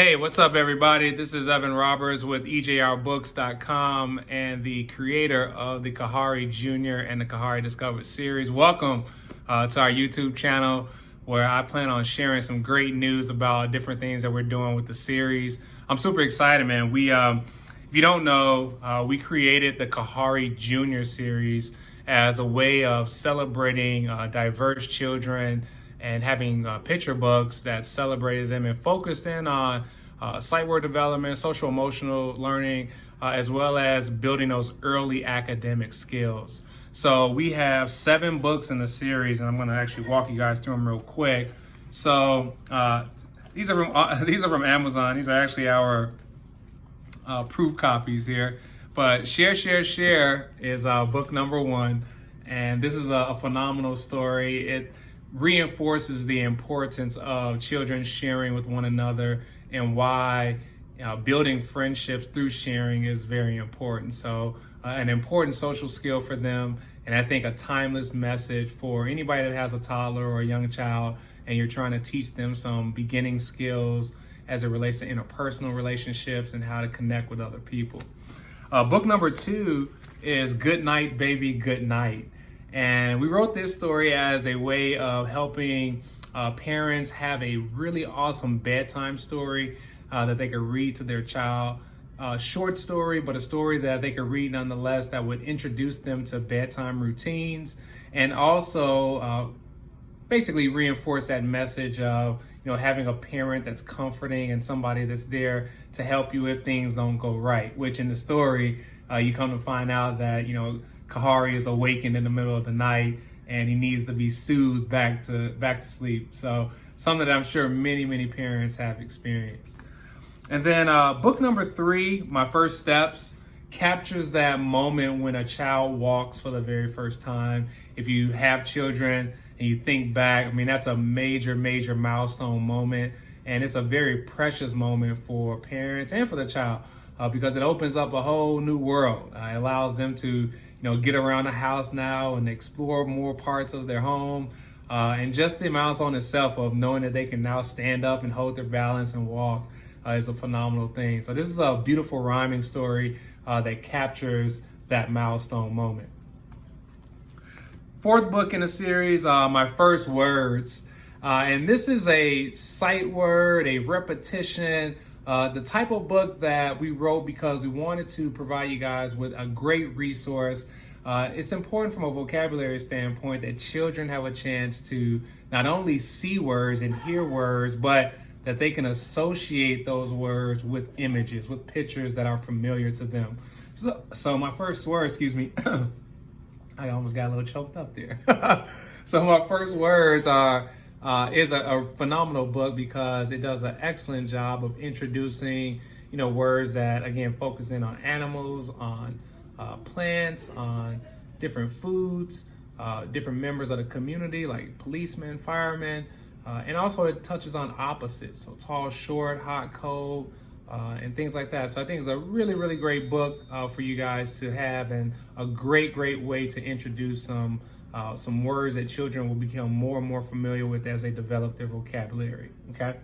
Hey, what's up, everybody? This is Evan Roberts with EJRBooks.com and the creator of the Khahari Jr and the Khahari Discovered series. Welcome to our YouTube channel, where I plan on sharing some great news about different things that we're doing with the series. I'm super excited, man. If you don't know, we created the Khahari Jr Series as a way of celebrating diverse children and having picture books that celebrated them and focused in on sight word development, social emotional learning, as well as building those early academic skills. So we have 7 books in the series, and I'm going to actually walk you guys through them real quick. So these are from Amazon. These are actually our proof copies here. But Share, Share, Share is book number 1, and this is a phenomenal story. It reinforces the importance of children sharing with one another and why building friendships through sharing is very important. So an important social skill for them, and I think a timeless message for anybody that has a toddler or a young child and you're trying to teach them some beginning skills as it relates to interpersonal relationships and how to connect with other people. Book number 2 is Goodnight, Baby, Goodnight. And we wrote this story as a way of helping parents have a really awesome bedtime story that they could read to their child. Short story, but a story that they could read nonetheless that would introduce them to bedtime routines and also basically reinforce that message of having a parent that's comforting and somebody that's there to help you if things don't go right, which in the story you come to find out that Khahari is awakened in the middle of the night and he needs to be soothed back to sleep. So something that I'm sure many parents have experienced. And then book number 3, My First Steps, captures that moment when a child walks for the very first time. If you have children and you think back, that's a major milestone moment, and it's a very precious moment for parents and for the child because it opens up a whole new world. It allows them to get around the house now and explore more parts of their home. And just the milestone itself of knowing that they can now stand up and hold their balance and walk is a phenomenal thing. So this is a beautiful rhyming story that captures that milestone moment. 4th book in the series, My First Words. And this is a sight word, a repetition, the type of book that we wrote because we wanted to provide you guys with a great resource. It's important from a vocabulary standpoint that children have a chance to not only see words and hear words, but that they can associate those words with images, with pictures that are familiar to them. So my first word, excuse me, I almost got a little choked up there. So My First Words is a phenomenal book because it does an excellent job of introducing, words that, again, focus in on animals, on plants, on different foods, different members of the community like policemen, firemen, and also it touches on opposites, so tall, short, hot, cold, and things like that. So I think it's a really great book for you guys to have, and a great way to introduce some words that children will become more and more familiar with as they develop their vocabulary. Okay.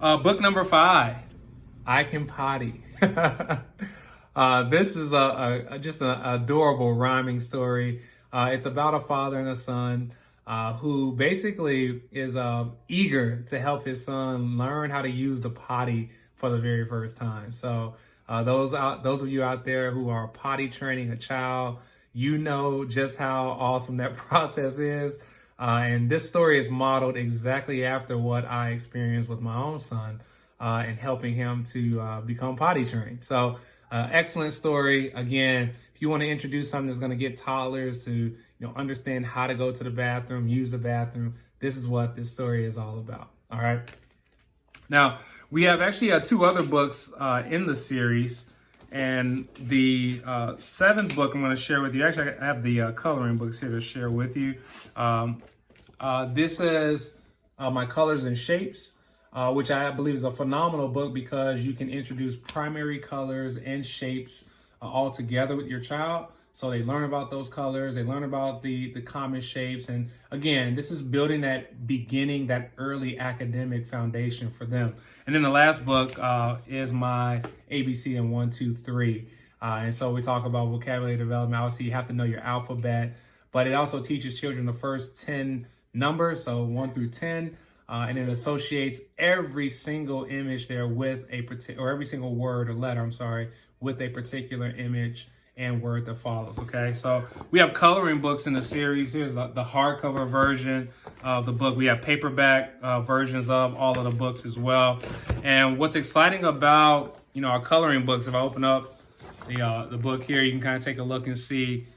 Book number 5, I Can Potty. This is just an adorable rhyming story. It's about a father and a son who basically is eager to help his son learn how to use the potty for the very first time. So those of you out there who are potty training a child, just how awesome that process is. And this story is modeled exactly after what I experienced with my own son and helping him to become potty trained. So excellent story. Again, if you want to introduce something that's going to get toddlers to understand how to go to the bathroom, use the bathroom, this is what this story is all about. All right. Now, we have actually 2 other books in the series. And the 7th book I'm going to share with you, actually I have the coloring books here to share with you. This is My Colors and Shapes, which I believe is a phenomenal book because you can introduce primary colors and shapes all together with your child. So they learn about those colors, they learn about the common shapes. And again, this is building that early academic foundation for them. And then the last book is my ABC and 1, 2, 3. And so we talk about vocabulary development. Obviously, you have to know your alphabet, but it also teaches children the first 10 numbers, so 1 through 10. And it associates every single image there with or every single word or letter, with a particular image and word that follows, okay? So we have coloring books in the series. Here's the hardcover version of the book. We have paperback versions of all of the books as well. And what's exciting about, our coloring books, if I open up the book here, you can kind of take a look and see,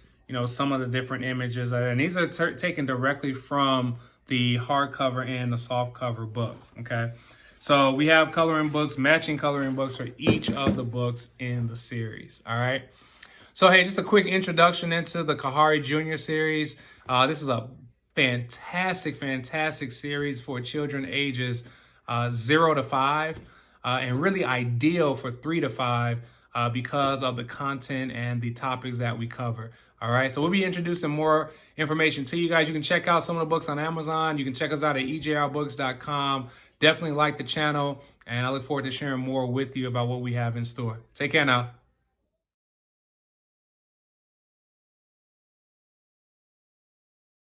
some of the different images. And these are taken directly from the hardcover and the softcover book, okay? So we have coloring books, matching coloring books for each of the books in the series, all right? So, hey, just a quick introduction into the Khahari Jr Series. This is a fantastic series for children ages 0 to 5, and really ideal for 3 to 5 because of the content and the topics that we cover. All right, so we'll be introducing more information to you guys. You can check out some of the books on Amazon. You can check us out at ejrbooks.com. Definitely like the channel, and I look forward to sharing more with you about what we have in store. Take care now.